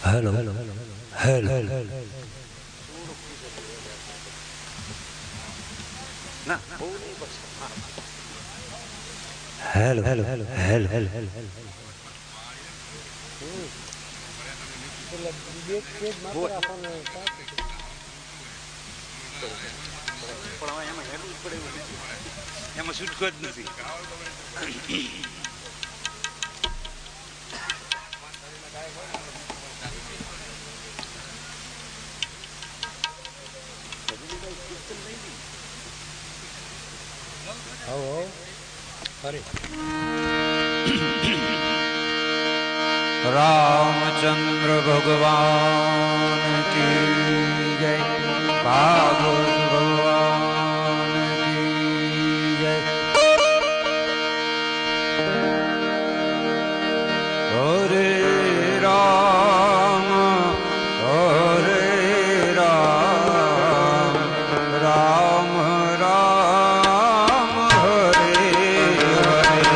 Hello hello ના બહુ નહીં બસ hello hello hello hello hello hello પણ હવે એમાં હેડવું જ પડે એવું નથી એમાં છૂટકો જ નથી रामचंद्र भगवान की जय भागवत भगवान की जय हरे राम राम राम हरे हरे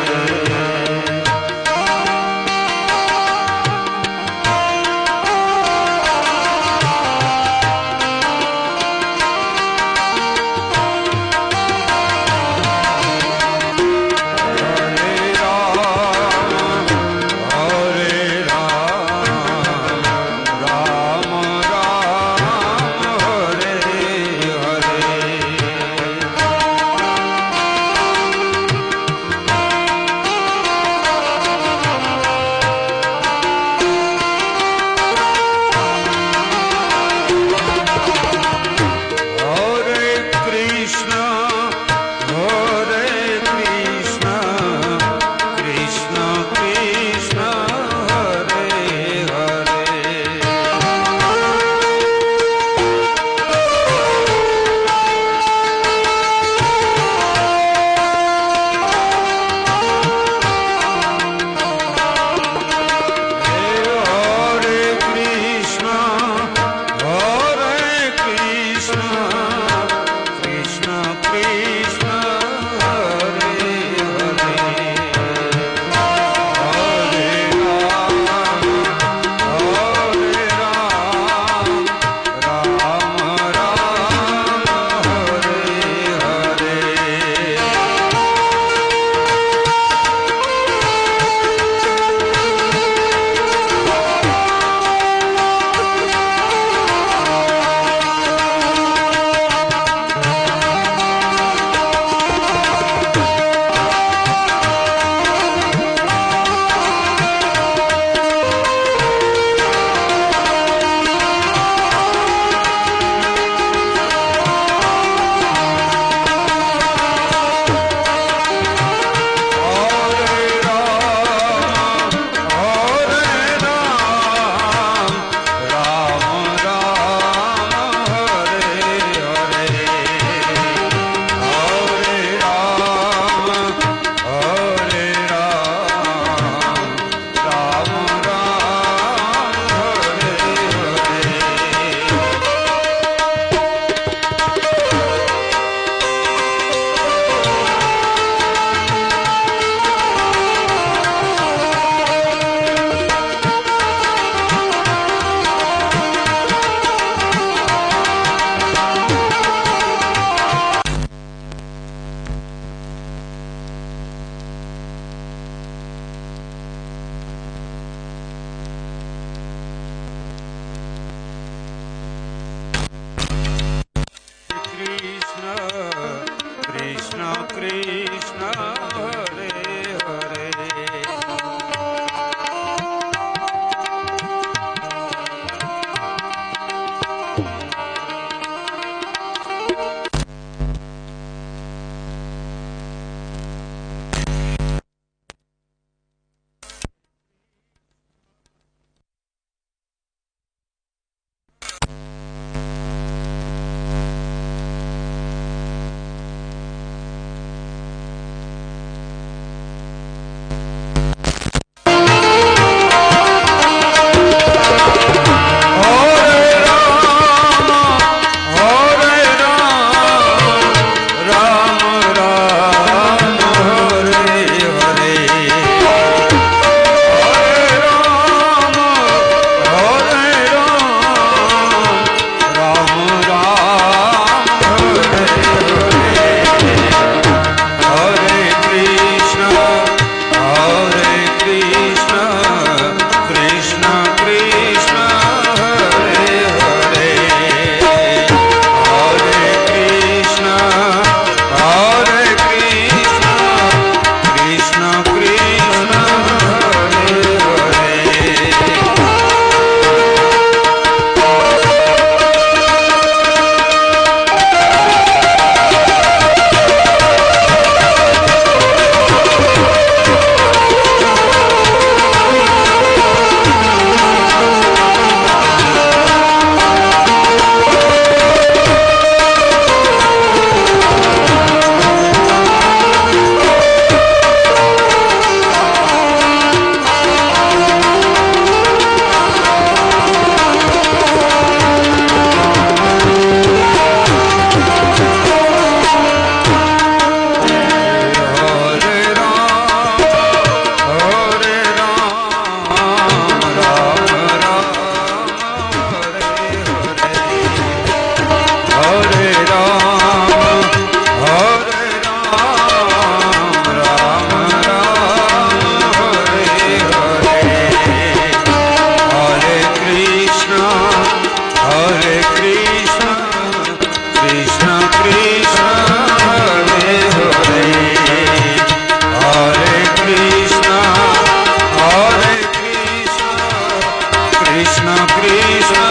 कृष्ण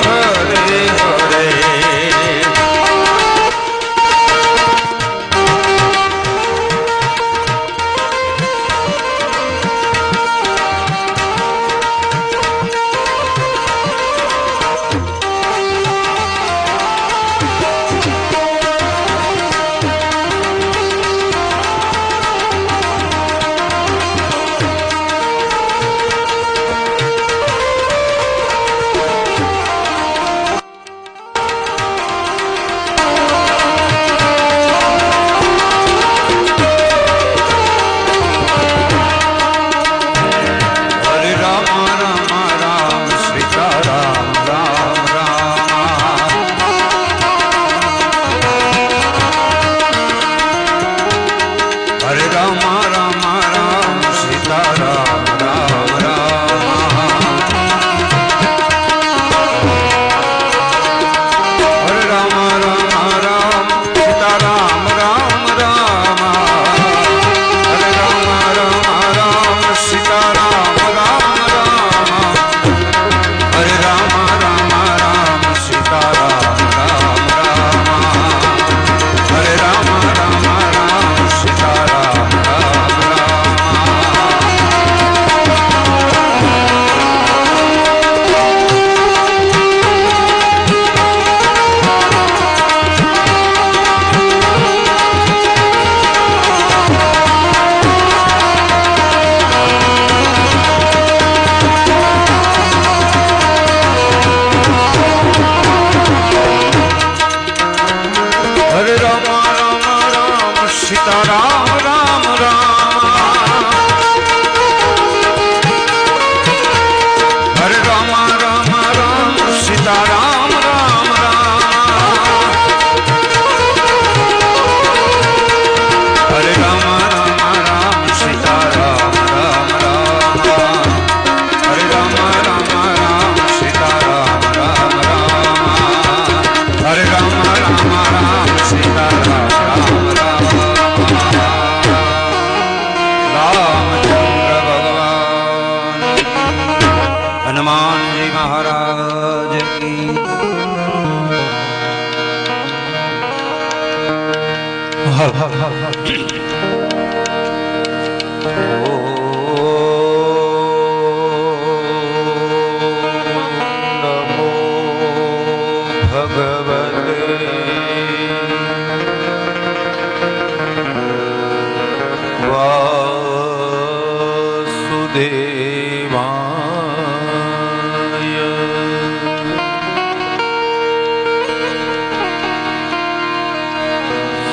हरे हरे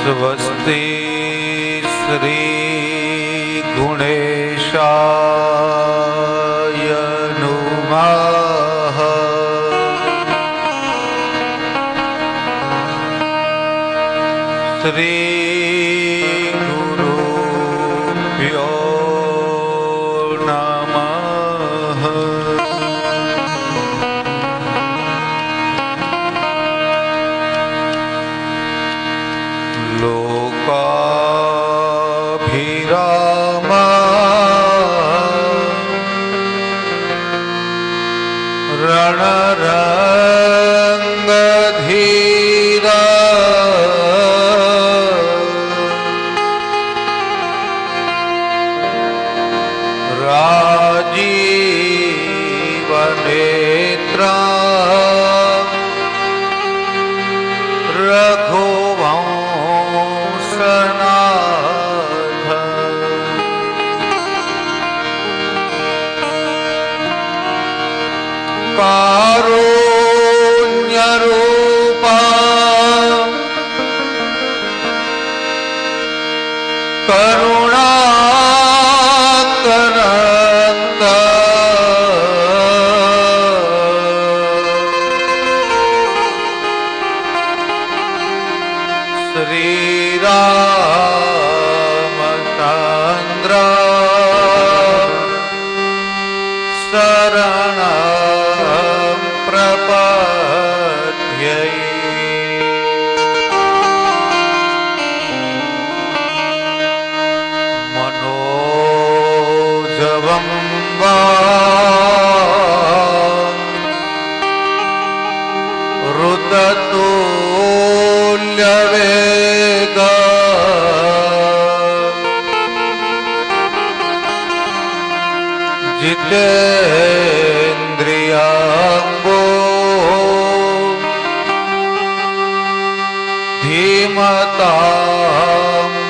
स्वस्ति श्री गुणेशाय नुमः श्री गुरुभ्यो नमः लोकाभिरामा रणरंगधीरा राजीवनेत्रा रघुवंशनाथ कारुण्यरूपा करुणाकरन्द श्रीरामचन्द्र शरणं प्रपद्ये मनोजवं वा वेग जितेन्द्रियाङ्गो धीमतां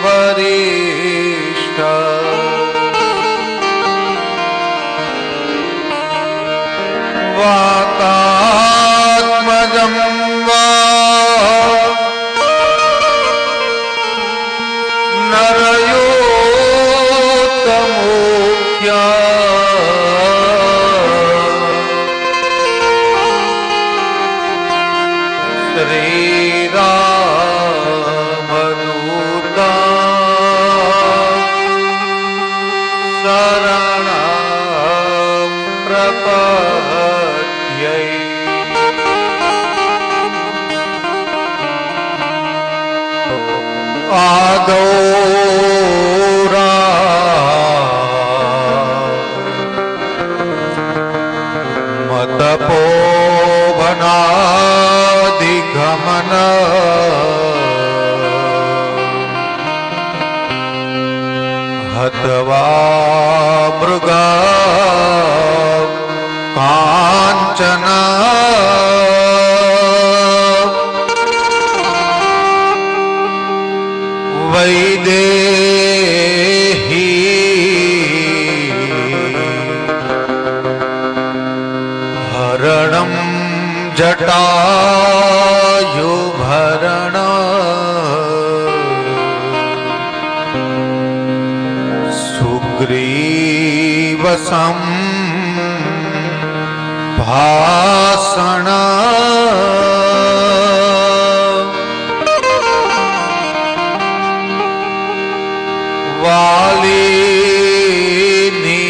वरिष्ठ वातात्मजं वा नरयोत्तमोऽप्या श्रीरामदूता शरणं प्रपद्ये। आदौ मतपोवनादिगमन हत्वा मृगा काञ्चन वैदेही हरणं जटायुभरण सुग्रीवसं भाषण वालिनी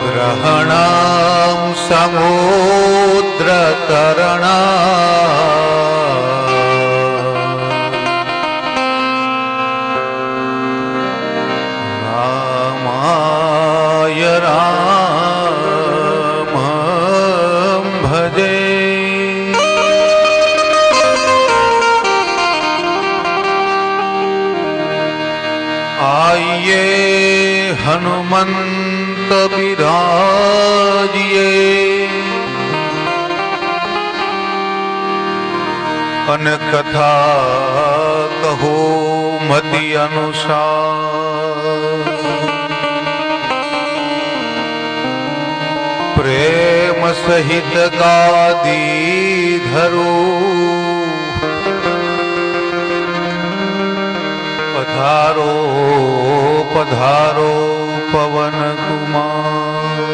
ग्रहणं समुद्रतरण रामाय रामं भजे। आइए हनुमंत बिराजिए अन कथा कहो मति अनुसार प्रेम सहित गादी धरो पधारो पधारो पवन कुमार।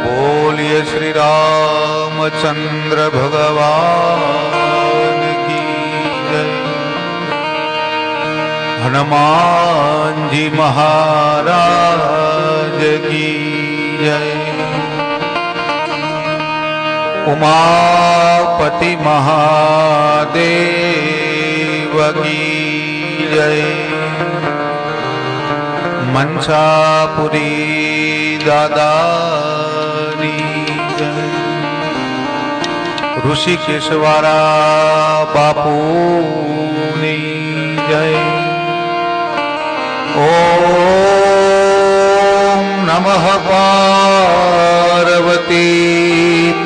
बोलिए श्री रामचंद्र भगवान की जय। हनुमान जी महाराज की जय। उमापति महादेव की जय। मंसापुरी दादानी जय। ऋषिकेशवारा बापूनी जय। ओम नमः पार्वती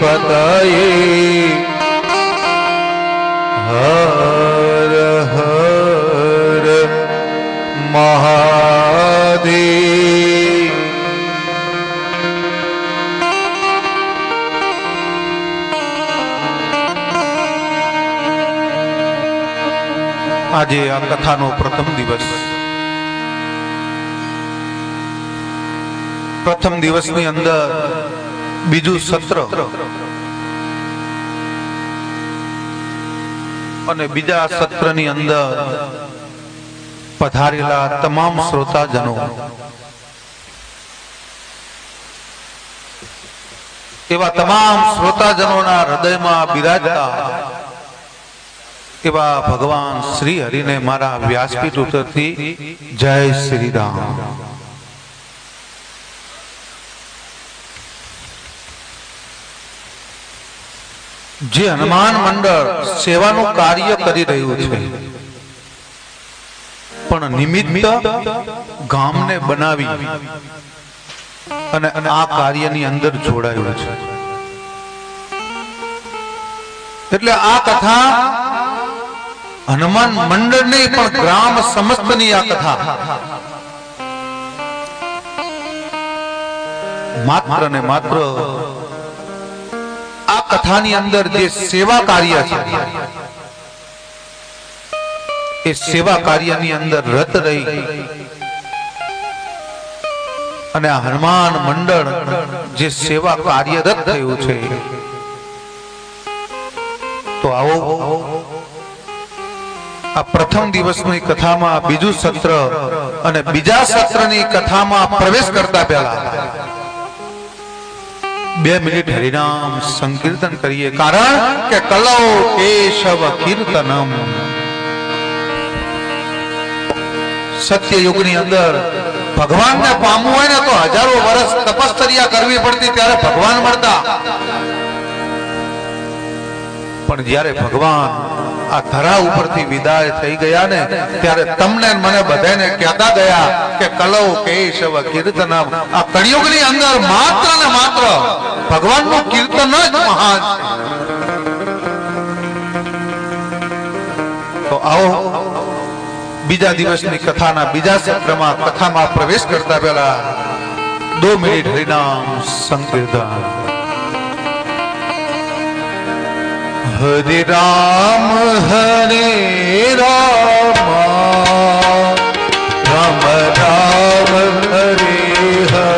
पतये हर हर महादेव। આજે આ કથાનો પ્રથમ દિવસ પ્રથમ દિવસની અંદર બીજું સત્ર અને બીજા સત્રની અંદર પધારેલા તમામ શ્રોતાજનો એવા તમામ શ્રોતાજનોના હૃદયમાં બિરાજતા એવા ભગવાન શ્રી હરિને મારા વ્યાસપીઠ ઉપરથી જય શ્રી રામ। જે હનુમાન મંડળ સેવાનું કાર્ય કરી રહ્યું છે, પણ નિમિત્ત ગામને બનાવી અને આ કાર્યની અંદર જોડાયું છે. એટલે આ કથા હનુમાન મંડળ નહીં પણ ગ્રામ સમસ્તની આ કથા માત્ર ને માત્ર આ કથાની અંદર જે સેવા કાર્ય છે એ સેવા કાર્યની અંદર રત રહી અને આ હનુમાન મંડળ જે સેવા કાર્યરત થયું છે. તો આવો આ પ્રથમ દિવસની કથામાં બીજું સત્ર અને બીજા સત્રની કથામાં પ્રવેશ કરતા પહેલા 2 મિનિટ હરિનામ સંકીર્તન કરીએ. કારણ કે કલૌ કેશવ કીર્તનમ. સત્ય યુગની અંદર ભગવાનને પામવું હોય ને તો હજારો વર્ષ તપશ્ચર્યા કરવી પડતી, ત્યારે ભગવાન મળતા. પણ જ્યારે ભગવાન આ ધરા ઉપરથી વિદાય થઈ ગયા ને, ત્યારે તમને મને બધાને કહેતા ગયા કે કલૌ કેશવ કીર્તનમ. આ કળિયુગની અંદર માત્ર ને માત્ર ભગવાનનું કીર્તન જ મહાન છે. તો આવો બીજા દિવસની કથાના બીજા સત્રમાં કથામાં પ્રવેશ કરતા પહેલા 2 મિનિટ હરિનામ સંકીર્તન. હરે રામ હરે રામ રામ રામ હરે હરે.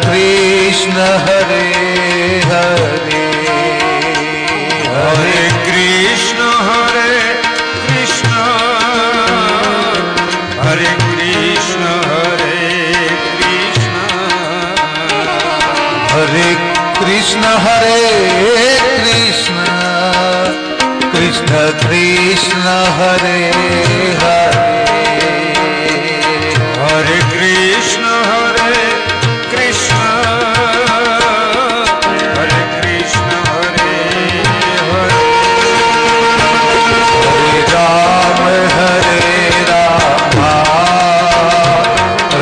कृष्ण हरे हरे हरे कृष्ण हरे कृष्ण हरे कृष्ण हरे कृष्ण हरे कृष्ण हरे कृष्ण कृष्ण कृष्ण हरे हरे हरे कृष्ण हरे कृष्ण हरे कृष्ण हरे हरे हरे राम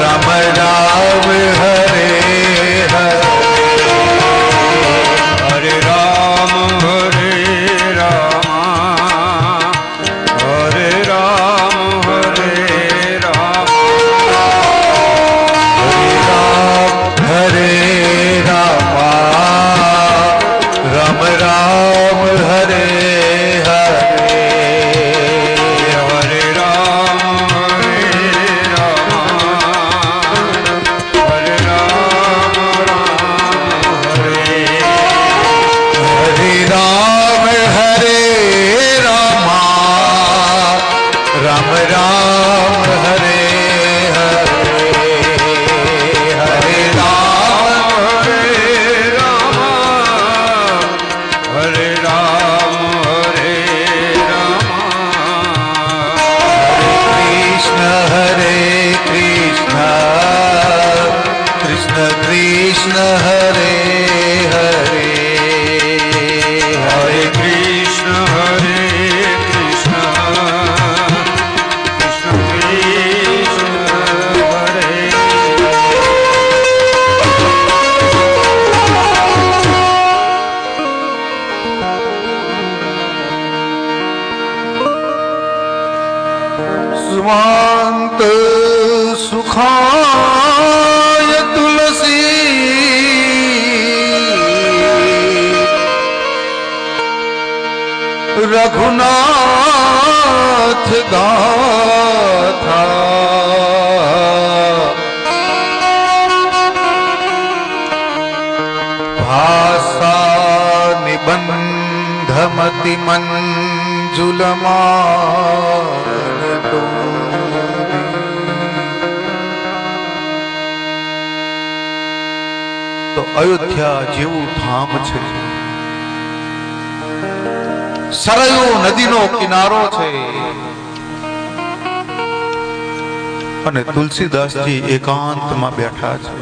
राम राम हरे हरे हरे राम हरे राम સ્વાંત સુખાય તુલસી રઘુનાથ ગાથા ભાષા નિબંધમતિ મંજુલમાન તો અયોધ્યા જેવું ધામ છે, સરયુ નદીનો કિનારો છે, અને તુલસીદાસજી એકાંતમાં બેઠા છે.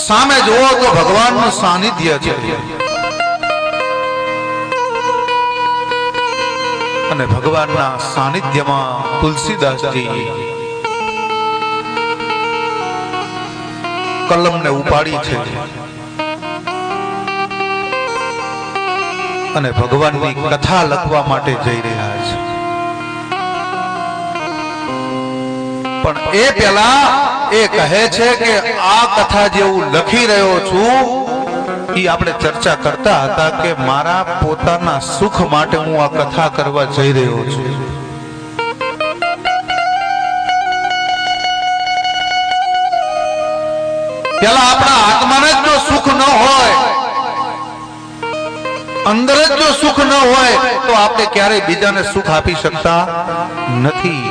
સામે જુઓ તો ભગવાનનું સાનિધ્ય છે, અને ભગવાનના સાનિધ્યમાં તુલસીદાસજી કલમને ઉપાડી છે અને ભગવાનની કથા લખવા માટે જઈ રહ્યા છે. પણ એ પેલા એ કહે છે કે આ કથા જે હું લખી રહ્યો છું એ આપણે ચર્ચા કરતા હતા કે મારા પોતાના સુખ માટે હું આ કથા કરવા જઈ રહ્યો છું. પેલા આપણા આત્માને જ જો સુખ ન હોય, અંદર જ જો સુખ ન હોય તો આપણે ક્યારેય બીજાને સુખ આપી શકતા નથી.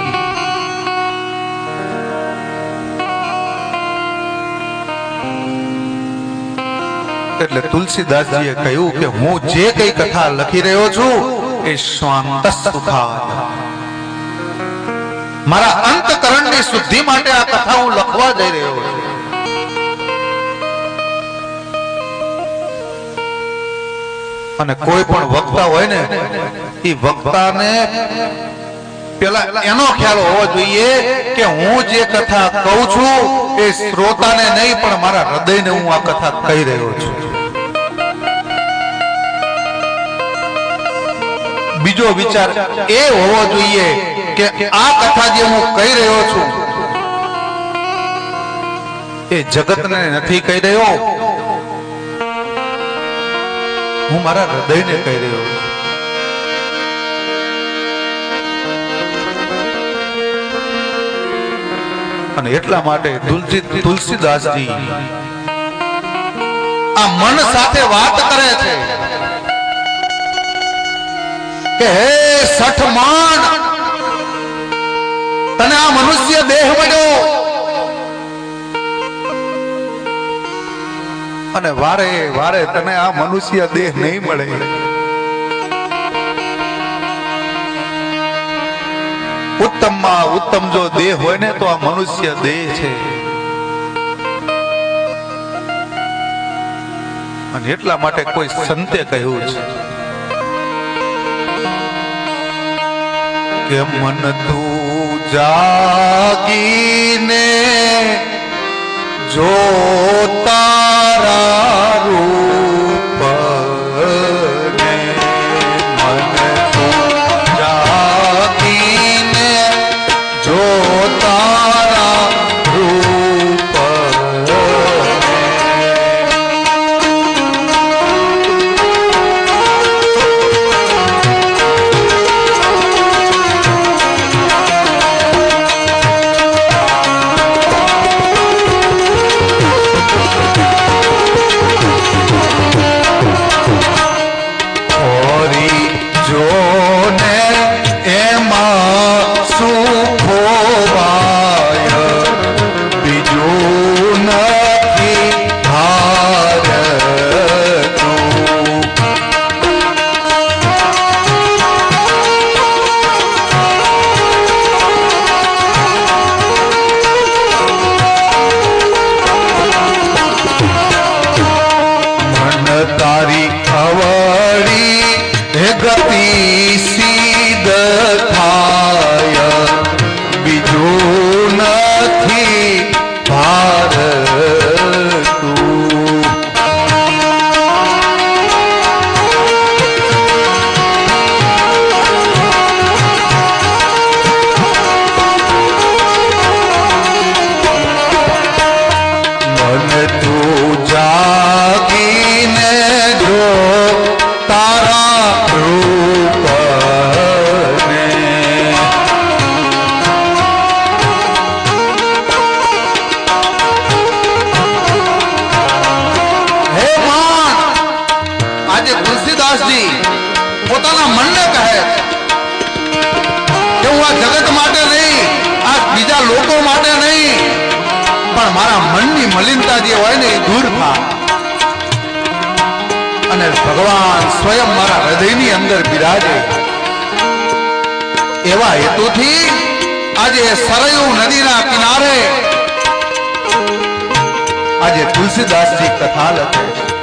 એટલે તુલસીદાસજીએ કહ્યું કે હું જે કઈ કથા લખી રહ્યો છું એ સ્વાંત સુખાય, મારા અંતકરણની શુદ્ધિ માટે આ કથા હું લખવા જઈ રહ્યો છું. અને કોઈ પણ વક્તા હોય ને એ વક્તાને પેલા એનો ખ્યાલ હોવો જોઈએ કે હું જે કથા કહું છું એ શ્રોતાને નહીં પણ મારા હૃદયને હું આ કથા કહી રહ્યો છું. બીજો વિચાર એ હોવો જોઈએ કે આ કથા જે હું કહી રહ્યો છું એ જગતને નથી કહી રહ્યો, હું મારા હૃદયને કહી રહ્યો છું. અને એટલા માટે તુલસીદાસજી આ મન સાથે વાત કરે છે કે હે સઠમાન, તને આ મનુષ્ય દેહ મળ્યો અને વારે વારે તને આ મનુષ્ય દેહ નહીં મળે. ઉત્તમમાં ઉત્તમ જો દેહ હોય ને તો આ મનુષ્ય દેહ છે. અને એટલા માટે કોઈ સંતે કહ્યું છે કે મન તું જાગીને જો તારા રૂપ ને, મન તું જાગીને જો તારા રૂપ તુલસીદાસજી પોતાના મનને કહે કે હું આ જગત માટે નહીં, આ બીજા લોકો માટે નહીં, પણ મારા મનની મલિનતા જે હોય ને એ દૂર થાય. અને ભગવાન સ્વયં મારા હૃદયની અંદર બિરાજે એવા હેતુથી આજે સરયુ નદીના કિનારે આજે તુલસીદાસજી કથા લખે છે.